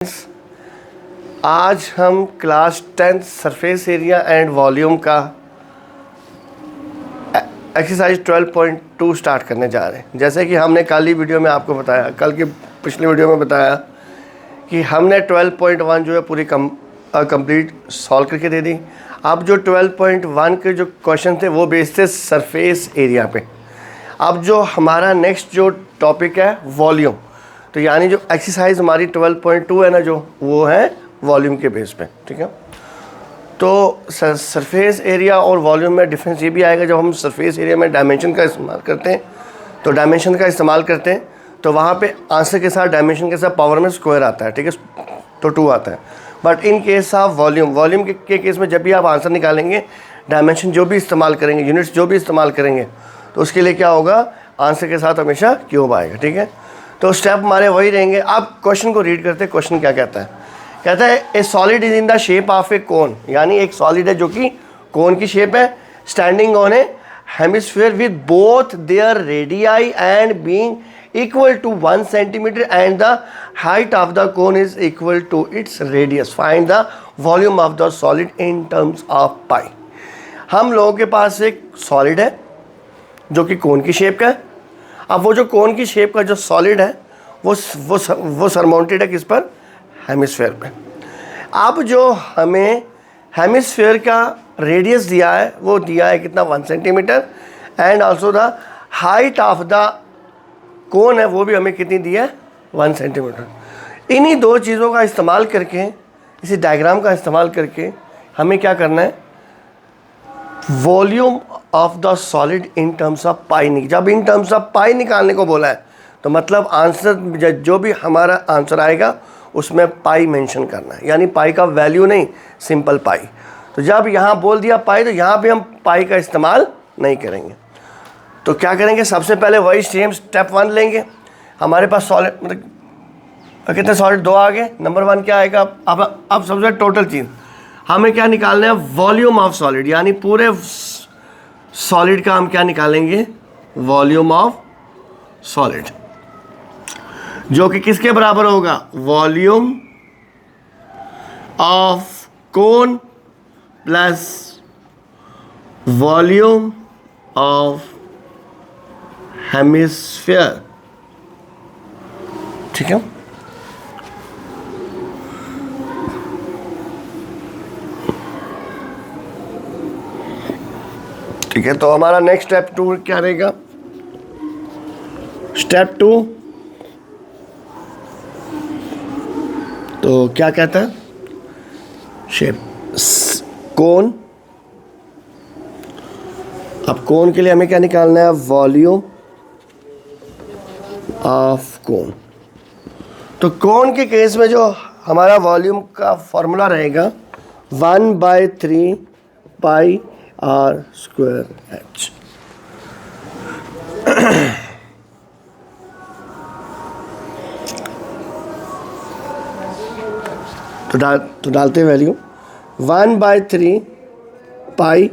आज हम class 10 surface area and volume का एक्सरसाइज 12.2 स्टार्ट करने जा रहे हैं। जैसे कि हमने कल ही वीडियो में आपको बताया, कल की पिछले वीडियो में बताया कि हमने 12.1 जो है पूरी कंप्लीट सॉल्व करके दे दी। अब जो 12.1 के जो क्वेश्चन थे वो बेस्ड थे सरफेस एरिया पे। अब जो हमारा नेक्स्ट जो टॉपिक है वॉल्यूम, तो यानी जो एक्सरसाइज हमारी 12.2 है ना, जो वो है वॉल्यूम के बेस पे। ठीक है, तो सरफेस एरिया और वॉल्यूम में डिफरेंस ये भी आएगा, जब हम सरफेस एरिया में डायमेंशन का इस्तेमाल करते हैं तो वहाँ पे आंसर के साथ डायमेंशन के साथ पावर में स्क्वायर आता है। ठीक है, तो 2 आता है। But in case of volume के केस में जब भी आप आंसर निकालेंगे, डायमेंशन जो भी इस्तेमाल करेंगे, यूनिट्स जो भी इस्तेमाल करेंगे, तो उसके लिए क्या होगा, आंसर के साथ हमेशा क्यूब आएगा। ठीक है, तो स्टेप हमारे वही रहेंगे। आप क्वेश्चन को रीड करते हैं। क्वेश्चन क्या कहता है, a solid is in the shape of a cone, यानी एक सॉलिड है जो कि कोन की शेप है, standing on a hemisphere with both their radii and being equal to 1 centimetre and the height of the cone is equal to its radius. Find the volume of the solid in terms of pi. हम लोगों के पास एक solid है जो कि कोन की shape का है। अब वो जो कोन की शेप का जो सॉलिड है वो सरमाउंटेड है किस पर, हेमिस्फीयर पे। अब जो हमें हेमिस्फीयर का रेडियस दिया है वो दिया है कितना, 1 centimetre, and also the height of the कोन है वो भी हमें कितनी दी है, 1 सेंटीमीटर। इन्हीं दो चीज़ों का इस्तेमाल करके, इसी डायग्राम का इस्तेमाल करके हमें क्या करना है, volume of the solid in terms of pi. जब इन टर्म्स ऑफ पाई निकालने को बोला है तो मतलब आंसर जो भी हमारा आंसर आएगा उसमें पाई मेंशन करना है, यानी पाई का वैल्यू नहीं, सिंपल पाई। तो जब यहाँ बोल दिया पाई तो यहाँ पे हम पाई का इस्तेमाल नहीं करेंगे। तो क्या करेंगे, सबसे पहले वही सेम स्टेप 1 लेंगे। हमारे पास सॉलिड मतलब कितने सॉलिड, 2 आ गए। नंबर 1 क्या आएगा, अब सबसे टोटल चीज़ हमें क्या निकालना है, वॉल्यूम ऑफ सॉलिड, यानी पूरे सॉलिड का हम क्या निकालेंगे, वॉल्यूम ऑफ सॉलिड, जो कि किसके बराबर होगा, volume of cone plus volume of hemisphere. ठीक है, ठीक है। तो हमारा नेक्स्ट स्टेप 2 क्या रहेगा, स्टेप 2 तो क्या कहता है, शेप कोन। अब कोन के लिए हमें क्या निकालना है, वॉल्यूम ऑफ कोन। तो कोन के केस में जो हमारा वॉल्यूम का फॉर्मूला रहेगा 1/3 पाई आर स्क्वायर एच। तो डालते हैं वैल्यू 1/3 पाई,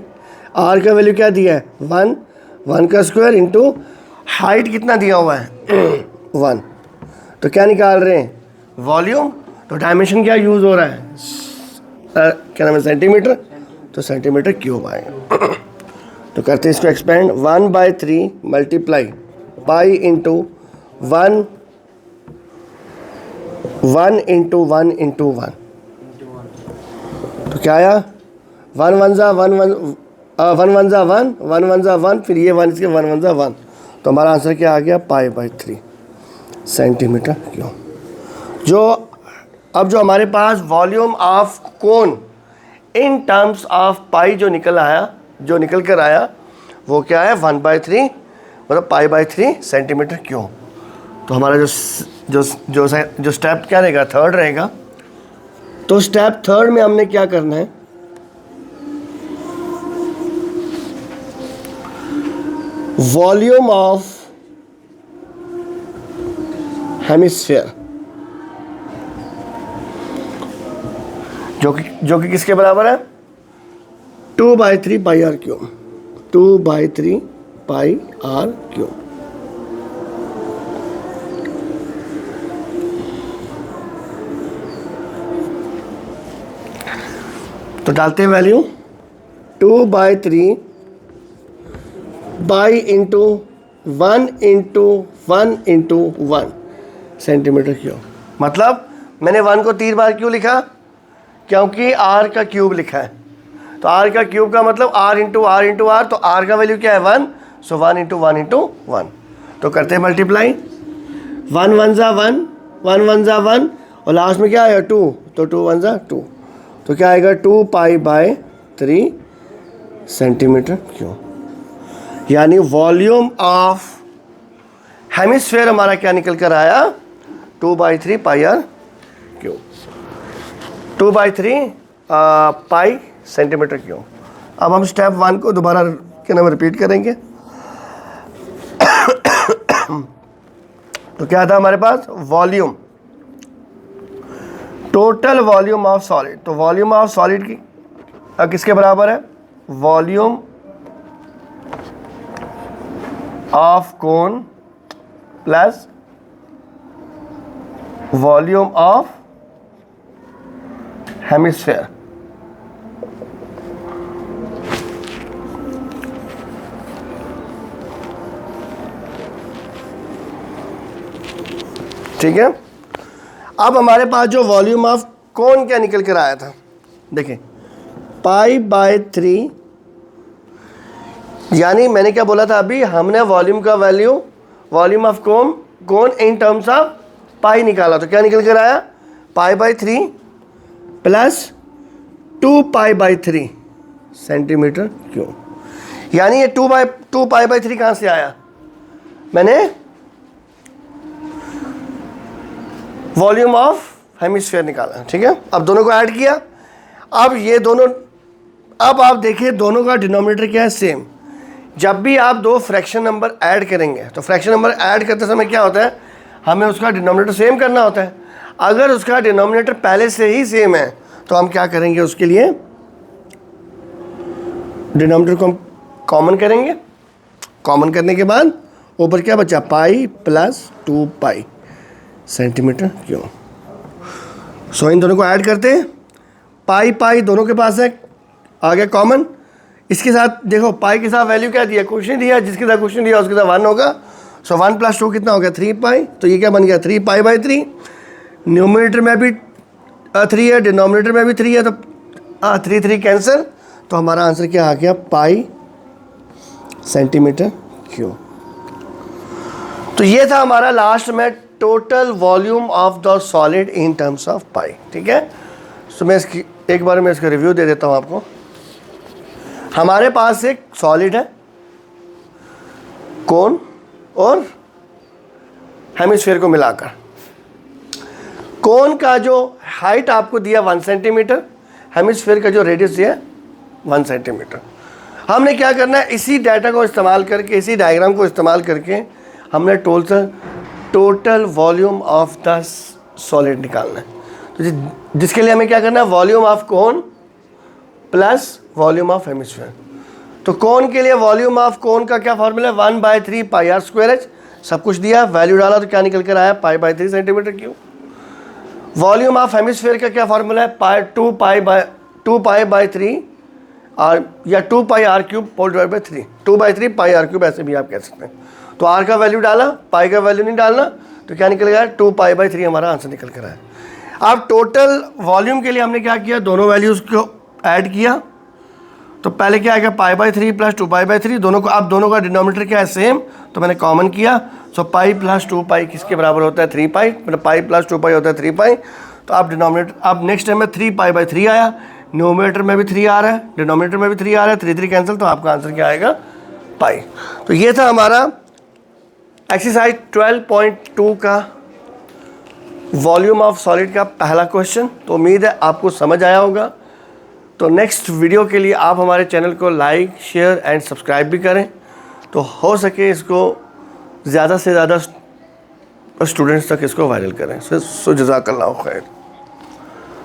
आर का वैल्यू क्या दिया है, 1 का स्क्वायर इंटू हाइट कितना दिया हुआ है 1। तो क्या निकाल रहे हैं, वॉल्यूम। तो डायमेंशन क्या यूज़ हो रहा है, क्या नाम है, सेंटीमीटर, तो सेंटीमीटर क्यूब आएगा। तो करते हैं इसको expand, 1/3 multiply pi into 1 into 1 into 1। तो क्या आया, 1 1 जा 1 1 1 1 जा 1 1 1 जा 1, फिर ये 1 इसके 1 1 जा 1। तो हमारा आंसर क्या आ गया, पाई/3 सेंटीमीटर क्यूब। अब जो हमारे पास volume of cone in terms of pi जो निकल कर आया वो क्या है, 1/3 मतलब पाई/3 सेंटीमीटर क्यूब। तो हमारा जो स्टेप क्या रहेगा, 3rd रहेगा। तो स्टेप 3rd में हमने क्या करना है, वॉल्यूम ऑफ हेमिस्फीयर, जो कि किसके बराबर है, 2/3 pi R cube, 2/3 pi R cube. तो डालते हैं value 2/3 by into 1 centimetre cube. मतलब मैंने 1 को 3 बार क्यों लिखा? क्योंकि r का क्यूब लिखा है। तो r का क्यूब का मतलब r into r into r, तो r का वैल्यू क्या है 1, सो 1 इंटू 1 इंटू 1। तो करते हैं मल्टीप्लाई, 1 1 ज़ा 1, 1 1 ज़ा 1 और लास्ट में क्या आएगा 2, तो 2 1 ज़ा 2, तो क्या आएगा 2π/3 सेंटीमीटर क्यूब। यानी वॉल्यूम ऑफ हेमिस्फेयर हमारा क्या निकल कर आया 2/3 πr क्यूब, 2/3 पाई सेंटीमीटर क्यूब। अब हम स्टेप 1 को दोबारा के नाम रिपीट करेंगे। तो क्या था हमारे पास volume, total volume of solid. तो वॉल्यूम ऑफ सॉलिड की किसके बराबर है? Volume of cone plus volume of hemisphere. ठीक है। अब हमारे पास जो वॉल्यूम ऑफ कोन क्या निकल कर आया था, देखें π/3, यानी मैंने क्या बोला था अभी, हमने वॉल्यूम का value volume of cone in terms of pi निकाला। तो क्या निकल कर आया π/3 प्लस 2π/3 सेंटीमीटर क्यूब। यानी ये 2π/3 कहाँ से आया? मैंने वॉल्यूम ऑफ हेमिस्फीयर निकाला। ठीक है, अब दोनों को ऐड किया। अब ये दोनों, अब आप देखिए दोनों का डिनोमिनेटर क्या है, सेम। जब भी आप दो फ्रैक्शन नंबर ऐड करेंगे तो फ्रैक्शन नंबर ऐड करते समय क्या होता है, हमें उसका डिनोमिनेटर सेम करना होता है। अगर उसका डिनोमिनेटर पहले से ही सेम है तो हम क्या करेंगे, उसके लिए डिनोमिनेटर को हम कॉमन करेंगे। कॉमन करने के बाद ऊपर क्या बचा, पाई प्लस 2π सेंटीमीटर क्यूब। सो इन दोनों को ऐड करते हैं, पाई दोनों के पास है, आ गया कॉमन। इसके साथ देखो पाई के साथ वैल्यू क्या दिया, कुछ नहीं दिया, जिसके साथ कुछ नहीं दिया उसके साथ 1 होगा। सो 1 + 2 कितना हो गया 3π। तो ये क्या बन गया 3π/3। न्यूमरेटर में भी 3 है, डिनोमिनेटर में भी 3 है, तो 3 कैंसिल। तो हमारा आंसर क्या आ गया, पाई सेंटीमीटर क्यूब। तो ये था हमारा लास्ट में total volume of the solid in terms of pi. ठीक है, सो मैं इसकी एक बार मैं इसका रिव्यू दे देता हूँ आपको। हमारे पास एक सॉलिड है, कोन और हेमिस्फीयर को मिलाकर। कोन का जो हाइट आपको दिया 1 सेंटीमीटर, हेमिस्फीयर का जो रेडियस दिया 1 सेंटीमीटर। हमने क्या करना है, इसी डाटा को इस्तेमाल करके, इसी डायग्राम को इस्तेमाल करके हमने total volume of the solid निकालना है। तो जिसके लिए हमें क्या करना है, volume of cone plus volume of hemisphere. तो कोन के लिए वॉल्यूम ऑफ कोन का क्या फॉर्मूला है, 1/3 πr²h। सब कुछ दिया, वैल्यू डाला तो क्या निकल कर आया, π/3 centimetre cube. Volume of hemisphere का क्या फॉर्मूला है, 2π/3 और या 2πr³ 2/3 πr³ ऐसे भी आप कह सकते हैं। तो r का वैल्यू डाला, पाई का वैल्यू नहीं डालना, तो क्या निकल गया 2π/3 हमारा आंसर निकल कर आया। अब टोटल वॉल्यूम के लिए हमने क्या किया, दोनों वैल्यूज़ को ऐड किया। तो पहले क्या आएगा, π/3 प्लस 2π/3, दोनों को, अब दोनों का डिनोमिनेटर क्या है, सेम, तो मैंने कॉमन किया। सो पाई प्लस 2π किसके बराबर होता है, 3π, मतलब पाई प्लस 2π होता है 3π। तो अब डिनोमिनेटर, अब नेक्स्ट टाइम में 3π/3 आया, न्यूमरेटर में भी 3 आ रहा है, डिनोमिनेटर में भी 3 आ रहा है, 3 कैंसिल, तो आपका आंसर क्या आएगा, पाई। तो ये था हमारा एक्सरसाइज 12.2 का वॉल्यूम ऑफ सॉलिड का पहला क्वेश्चन। तो उम्मीद है आपको समझ आया होगा। तो नेक्स्ट वीडियो के लिए आप हमारे चैनल को लाइक, शेयर एंड सब्सक्राइब भी करें, तो हो सके इसको ज़्यादा से ज़्यादा स्टूडेंट्स तक इसको वायरल करें। सो जज़ाकल्लाहु खैर।